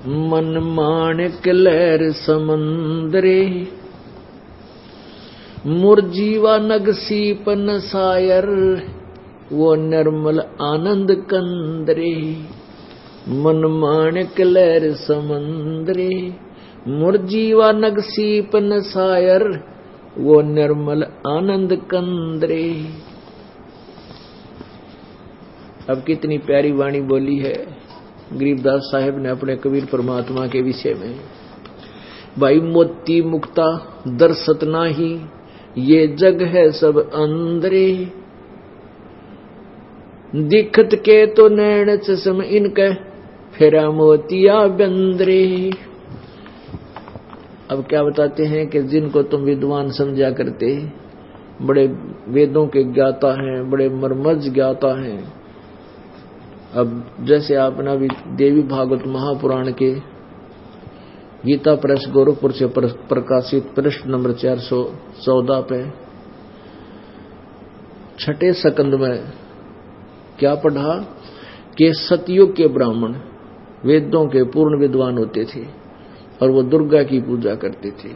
मन माणिक लहर समंदरे, मुरजीवा नग सीपन सायर, वो निर्मल आनंद कंदरे। मन माणिक लहर समंदरे, मुरजीवा नग सीपन सायर, वो निर्मल आनंद कंदरे। अब कितनी प्यारी वाणी बोली है गरीबदास साहेब ने अपने कबीर परमात्मा के विषय में। भाई मोती मुक्ता दर्शत नाही, ये जग है सब अंदरे, दिखत के तो नैन चश्म इनके, फेरा मोतिया बंदरे। अब क्या बताते हैं कि जिनको तुम विद्वान समझा करते, बड़े वेदों के ज्ञाता हैं, बड़े मर्मज्ञ ज्ञाता हैं। अब जैसे आपने अभी देवी भागवत महापुराण के गीता प्रेस गोरखपुर से प्रकाशित पृष्ठ नंबर 414 पे छठे सकंद में क्या पढ़ा कि सतयुग के ब्राह्मण वेदों के पूर्ण विद्वान होते थे और वो दुर्गा की पूजा करते थे।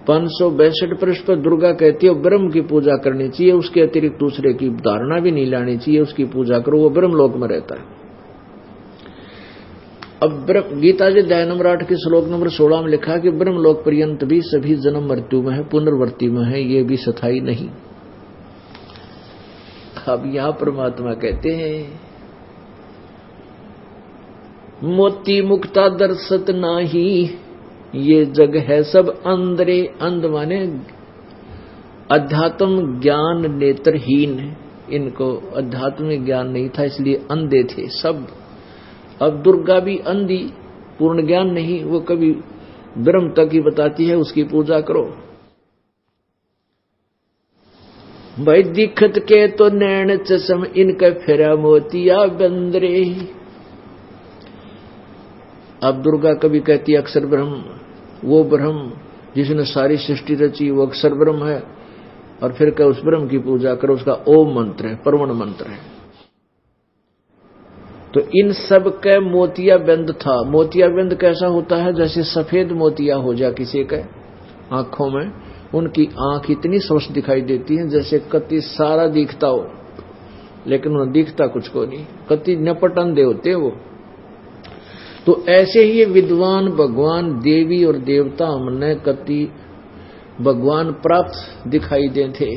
562 पृष्ठ पर दुर्गा कहती है ब्रह्म की पूजा करनी चाहिए, उसके अतिरिक्त दूसरे की धारणा भी नहीं लानी चाहिए, उसकी पूजा करो, वो ब्रह्म लोक में रहता है। अब गीता जी अध्याय नंबर 8 के श्लोक नंबर 16 में लिखा कि ब्रह्म लोक पर्यंत भी सभी जन्म मृत्यु में है, पुनर्वर्ती में है, ये भी स्थायी नहीं। अब यहां परमात्मा कहते हैं मोती मुक्ता दर्शत नाही, ये जग है सब अंदरे। अंध माने अध्यात्म ज्ञान नेत्रहीन, इनको अध्यात्मिक ज्ञान नहीं था इसलिए अंधे थे सब। अब दुर्गा भी अंधी, पूर्ण ज्ञान नहीं, वो कभी ब्रह्म तक ही बताती है, उसकी पूजा करो। भाई दिखत के तो नैन चश्म इनके, फेरा मोतिया बंदरे। अब दुर्गा कभी कहती है अक्षर ब्रह्म, वो ब्रह्म जिसने सारी सृष्टि रची वो अक्षर ब्रह्म है, और फिर क्या उस ब्रह्म की पूजा करो, उसका ओम मंत्र है, परवण मंत्र है। तो इन सब के मोतिया बिंद था। मोतिया बिंद कैसा होता है? जैसे सफेद मोतिया हो जा किसी के आंखों में, उनकी आंख इतनी स्वस्थ दिखाई देती है जैसे कति सारा दिखता हो, लेकिन उन्हें दिखता कुछ को नहीं, कति नपट अंधे होते वो। तो ऐसे ही ये विद्वान भगवान देवी और देवता हमने कति भगवान प्राप्त दिखाई दे थे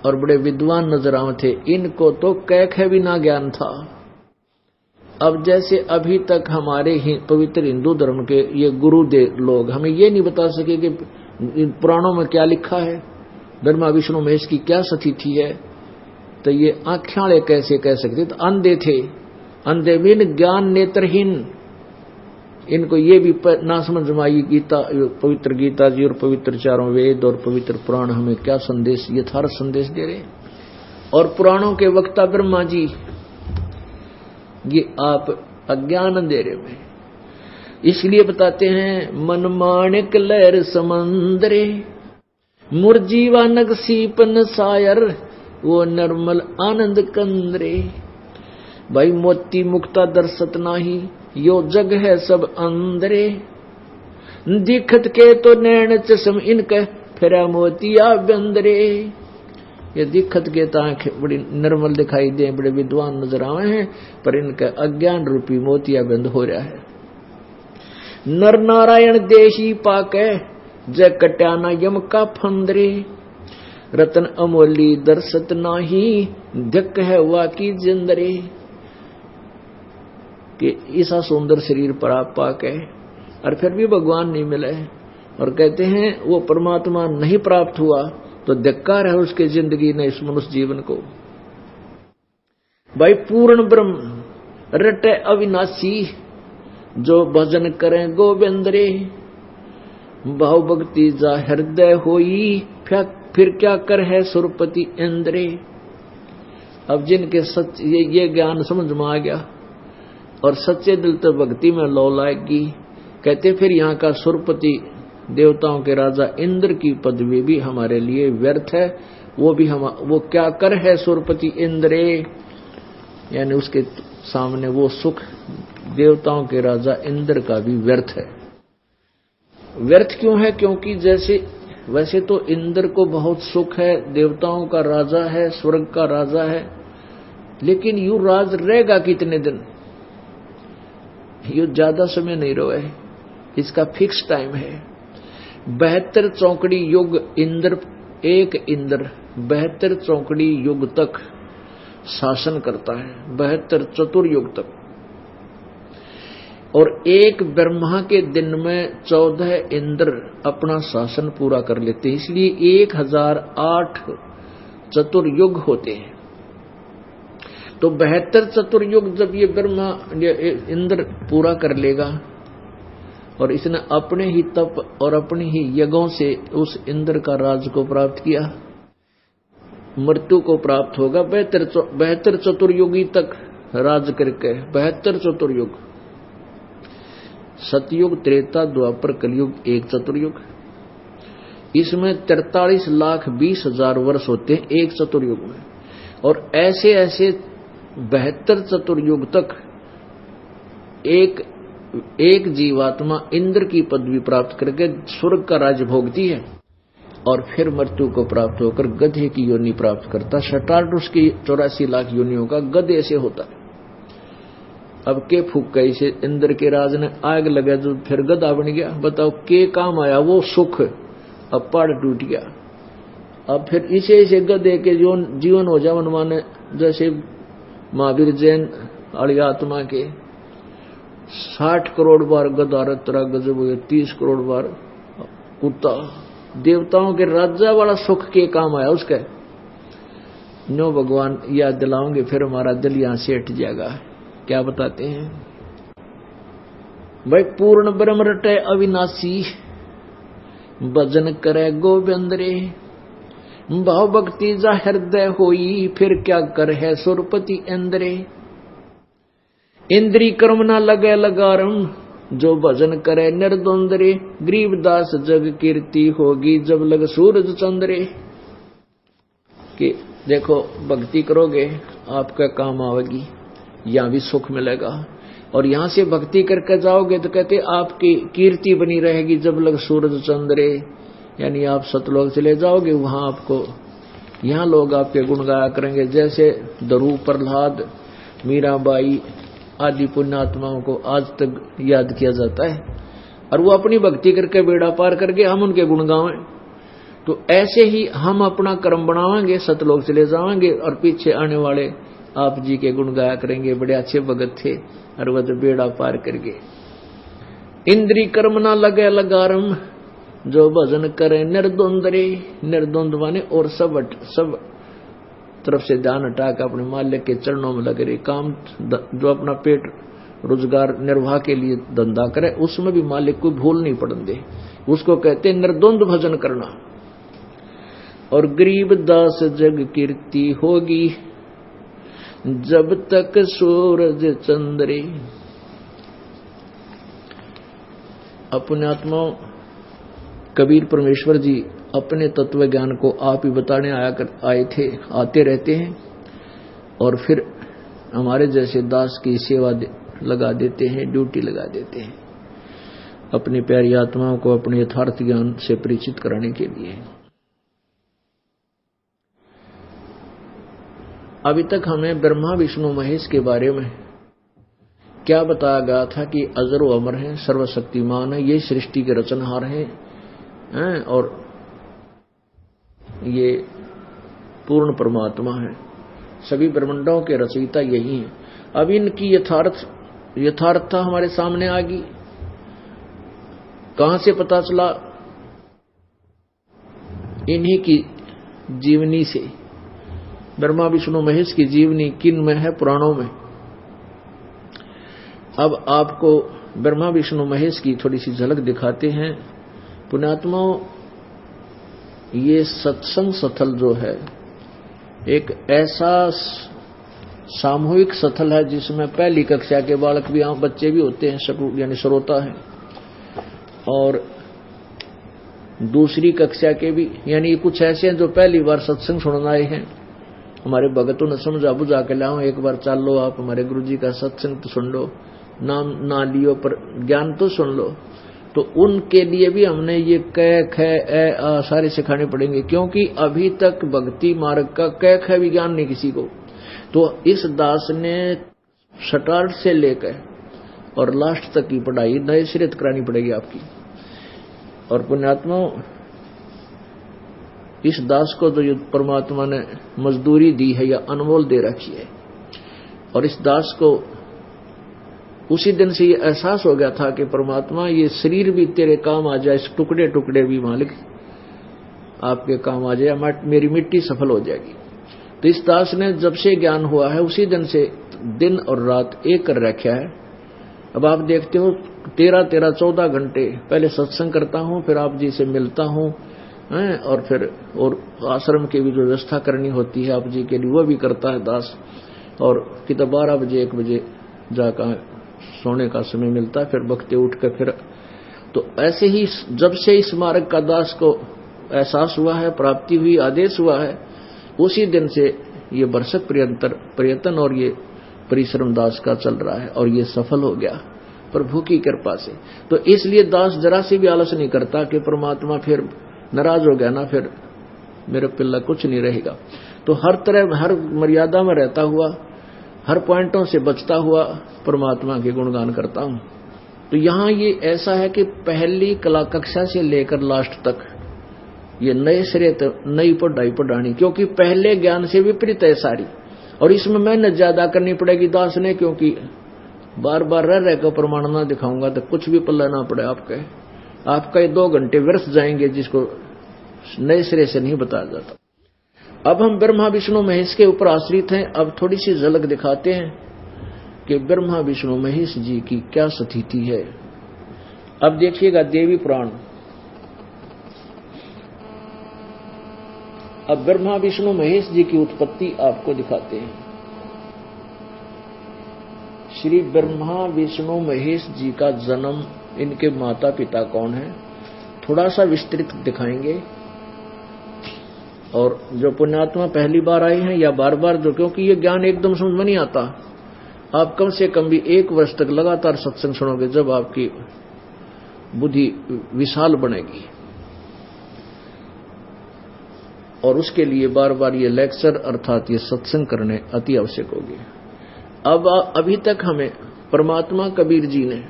और बड़े विद्वान नजर आते थे, इनको तो कैखे भी ना ज्ञान था। अब जैसे अभी तक हमारे पवित्र हिंदू धर्म के ये गुरुदेव लोग हमें ये नहीं बता सके कि पुराणों में क्या लिखा है, ब्रह्मा विष्णु महेश की क्या स्थिति है, तो ये आँखें कैसे कह सकते? तो अंधे थे, अंधे बिन ज्ञान नेत्रहीन। इनको ये भी ना समझ में आई गीता, पवित्र गीता जी और पवित्र चारों वेद और पवित्र पुराण हमें क्या संदेश, यथार्थ संदेश दे रहे। और पुराणों के वक्ता ब्रह्मा जी ये आप अज्ञान अंधेरे में, इसलिए बताते हैं मन माणिक लहर समंदरे, मुरजीवा नग सीपन सायर, वो निर्मल आनंद कंदरे। भाई मोती मुक्ता दर्शत नाही, यो जग है सब अंदरे, दिखत के तो नैन चश्म इनके, फेरा मोतिया बंदरे। ये दिखत के तो आंखें बड़ी निर्मल दिखाई दे, बड़े विद्वान नजर आवे हैं, पर इनका अज्ञान रूपी मोतिया बंद हो रहा है। नर नारायण देशी पाके, जय कट्याना यम का फंदरे, रतन अमोली दर्शत नाही, धक है वाकी जिंदरे। कि ऐसा सुंदर शरीर पर आप पाके और फिर भी भगवान नहीं मिले, और कहते हैं वो परमात्मा नहीं प्राप्त हुआ, तो धिक्कार है उसके जिंदगी ने, इस मनुष्य जीवन को। भाई पूर्ण ब्रह्म रटे अविनाशी, जो भजन करें गोविंदरे, भाव भक्ति जा हृदय होई, फिर क्या कर है सुरपति इंद्रे। अब जिनके सच ये ज्ञान समझ में आ गया और सच्चे दिल तो भक्ति में लौ लाएगी, कहते फिर यहाँ का सुरपति देवताओं के राजा इंद्र की पदवी भी हमारे लिए व्यर्थ है। वो भी वो क्या कर है सुरपति इंद्रे, यानी उसके सामने वो सुख देवताओं के राजा इंद्र का भी व्यर्थ है। व्यर्थ क्यों है? क्योंकि वैसे तो इंद्र को बहुत सुख है, देवताओं का राजा है, स्वर्ग का राजा है, लेकिन यू राज रहेगा कितने दिन? यू ज्यादा समय नहीं रहे, इसका फिक्स टाइम है। 72 चौकड़ी युग इंद्र, एक इंद्र 72 चौकड़ी युग तक शासन करता है, 72 चतुर्युग तक। और एक ब्रह्मा के दिन में 14 इंद्र अपना शासन पूरा कर लेते हैं, इसलिए 1008 चतुर्युग होते हैं। तो 72 चतुर्युग जब ये ब्रह्मा इंद्र पूरा कर लेगा, और इसने अपने ही तप और अपने ही यज्ञों से उस इंद्र का राज को प्राप्त किया, मृत्यु को प्राप्त होगा। 72 चतुर्युगी तक राज करके, 72 चतुर्युग, सतयुग, त्रेता, द्वापर, कलयुग, एक चतुर्युग। इसमें 43,20,000 वर्ष होते हैं एक चतुर्युग में। और ऐसे ऐसे 72 चतुर्युग तक एक जीवात्मा इंद्र की पदवी प्राप्त करके स्वर्ग का राज्य भोगती है, और फिर मृत्यु को प्राप्त होकर गधे की योनि प्राप्त करता। शटार्डुस की 84 लाख योनियों का गधे से होता है। अब के फूक गई से इंद्र के राज ने आग लगा, जो फिर गधा बन गया। बताओ के काम आया वो सुख, अब पहाड़ टूट गया। अब फिर इसे गधे के जीवन हो जावन माने, जैसे महावीर जैन वाली आत्मा के 60 करोड़ बार गधा रतरा गजब हुए, 30 करोड़ बार कुत्ता। देवताओं के राजा वाला सुख के काम आया उसका। नो भगवान याद दिलाओगे फिर हमारा दिल यहां से हट जाएगा। क्या बताते हैं भाई? पूर्ण ब्रह्म रटे अविनाशी, भजन करे गोविंद रे, भाव भक्ति जा हृदय होई, फिर क्या कर है सुरपति इंद्रे। इंद्री कर्म ना लगे लगारम, जो भजन करे निर्द्वंद रे, गरीबदास जग कीर्ति होगी, जब लग सूरज चंद्रे। कि देखो भक्ति करोगे आपका काम आवेगी, यहां भी सुख मिलेगा, और यहां से भक्ति करके जाओगे तो कहते आपकी कीर्ति बनी रहेगी, जब लग सूरज चंद्रे। यानी आप सतलोक चले जाओगे, वहां आपको, यहां लोग आपके गुण गाया करेंगे। जैसे ध्रुव, प्रहलाद, मीराबाई आदि पुण्यात्माओं को आज तक याद किया जाता है, और वो अपनी भक्ति करके बेड़ा पार करके हम उनके गुण गावें। तो ऐसे ही हम अपना कर्म बनावेंगे, सतलोक चले जाएंगे, और पीछे आने वाले आप जी के गुण गाया करेंगे, बड़े अच्छे भगत थे, और वह तो बेड़ा पार करके। इंद्री कर्म ना लगे लगारम, जो भजन करे निर्द्वंद रे। निर्द्वंद माने और सब तरफ से ध्यान हटा के अपने मालिक के चरणों में लगे रहे। काम जो अपना पेट रोजगार निर्वाह के लिए धंधा करे, उसमें भी मालिक को भूल नहीं पड़ने दे, उसको कहते हैं निर्द्वंद भजन करना। और गरीब दास जग कीर्ति होगी, जब तक सूरज चंद्रे। अपने आत्माओं कबीर परमेश्वर जी अपने तत्व ज्ञान को आप ही बताने आते रहते हैं, और फिर हमारे जैसे दास की सेवा लगा देते हैं, ड्यूटी लगा देते हैं, अपनी प्यारी आत्माओं को अपने यथार्थ ज्ञान से परिचित कराने के लिए। अभी तक हमें ब्रह्मा विष्णु महेश के बारे में क्या बताया गया था कि अजर व अमर हैं, सर्वशक्तिमान है, ये सृष्टि के रचनहार हैं, और ये पूर्ण परमात्मा है, सभी ब्रह्मांडों के रचयिता यही हैं। अब इनकी यथार्थता हमारे सामने आ गई। कहां से पता चला? इन्हीं की जीवनी से। ब्रह्मा विष्णु महेश की जीवनी किन में है? पुराणों में। अब आपको ब्रह्मा विष्णु महेश की थोड़ी सी झलक दिखाते हैं। पुण्यात्माओं, ये सत्संग स्थल जो है एक ऐसा सामूहिक स्थल है जिसमें पहली कक्षा के बालक भी, बच्चे भी होते हैं, यानी श्रोता हैं, और दूसरी कक्षा के भी, यानी कुछ ऐसे हैं जो पहली बार सत्संग सुनने आए हैं। हमारे भगतों ने समझा बुझा के लाओ, एक बार चल लो आप हमारे गुरुजी का सत्संग तो सुन लो, नाम ना लियो पर ज्ञान तो सुन लो, तो उनके लिए भी हमने ये क ख ए आ सारे सिखाने पड़ेंगे, क्योंकि अभी तक भक्ति मार्ग का क ख भी ज्ञान नहीं किसी को। तो इस दास ने स्टार्ट से लेकर और लास्ट तक की पढ़ाई नए सिरे करानी पड़ेगी आपकी। और पुण्यात्मा, इस दास को जो परमात्मा ने मजदूरी दी है या अनमोल दे रखी है, और इस दास को उसी दिन से ये एहसास हो गया था कि परमात्मा ये शरीर भी तेरे काम आ जाए, इस टुकड़े टुकड़े भी मालिक आपके काम आ जाए, मेरी मिट्टी सफल हो जाएगी। तो इस दास ने जब से ज्ञान हुआ है उसी दिन से दिन और रात एक कर रखा है। अब आप देखते हो 13-14 घंटे पहले सत्संग करता हूं, फिर आप जी से मिलता हूं, और फिर और आश्रम की भी जो व्यवस्था करनी होती है आप जी के लिए वो भी करता है दास। और कितना 12 बजे 1 बजे जाकर सोने का समय मिलता है, फिर बखते उठ कर फिर। तो ऐसे ही जब से इस मार्ग का दास को एहसास हुआ है, प्राप्ति हुई, आदेश हुआ है, उसी दिन से ये बरसक प्रयत्न और ये परिश्रम दास का चल रहा है, और ये सफल हो गया प्रभु की कृपा से। तो इसलिए दास जरा सी भी आलस नहीं करता कि परमात्मा फिर नाराज हो गया ना, फिर मेरा पिल्ला कुछ नहीं रहेगा। तो हर तरह हर मर्यादा में रहता हुआ, हर पॉइंटों से बचता हुआ परमात्मा के गुणगान करता हूं। तो यहां ये ऐसा है कि पहली कला कक्षा से लेकर लास्ट तक ये नए सिरे नई पढ़ाई पढ़ानी, क्योंकि पहले ज्ञान से विपरीत है सारी, और इसमें मेहनत ज्यादा करनी पड़ेगी दास ने, क्योंकि बार बार रह कर प्रमाण ना दिखाऊंगा तो कुछ भी पल्ला ना पड़े आपका ये 2 घंटे व्यर्थ जाएंगे, जिसको नए सिरे से नहीं बताया जाता। अब हम ब्रह्मा विष्णु महेश के ऊपर आश्रित हैं। अब थोड़ी सी झलक दिखाते हैं कि ब्रह्मा विष्णु महेश जी की क्या स्थिति है। अब देखिएगा देवी पुराण। अब ब्रह्मा विष्णु महेश जी की उत्पत्ति आपको दिखाते हैं। श्री ब्रह्मा विष्णु महेश जी का जन्म, इनके माता पिता कौन है, थोड़ा सा विस्तृत दिखाएंगे। और जो पुण्यात्मा पहली बार आए हैं या बार बार जो, क्योंकि ये ज्ञान एकदम समझ में नहीं आता, आप कम से कम भी 1 वर्ष तक लगातार सत्संग सुनोगे, जब आपकी बुद्धि विशाल बनेगी। और उसके लिए बार बार ये लेक्चर अर्थात ये सत्संग करने अति आवश्यक होगी। अब अभी तक हमें परमात्मा कबीर जी ने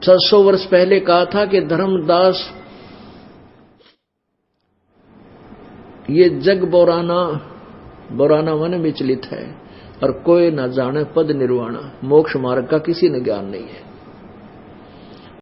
600 वर्ष पहले कहा था कि धर्मदास ये जग बोराना मन विचलित है, और कोई न जाने पद निर्वाणा, मोक्ष मार्ग का किसी ने ज्ञान नहीं है।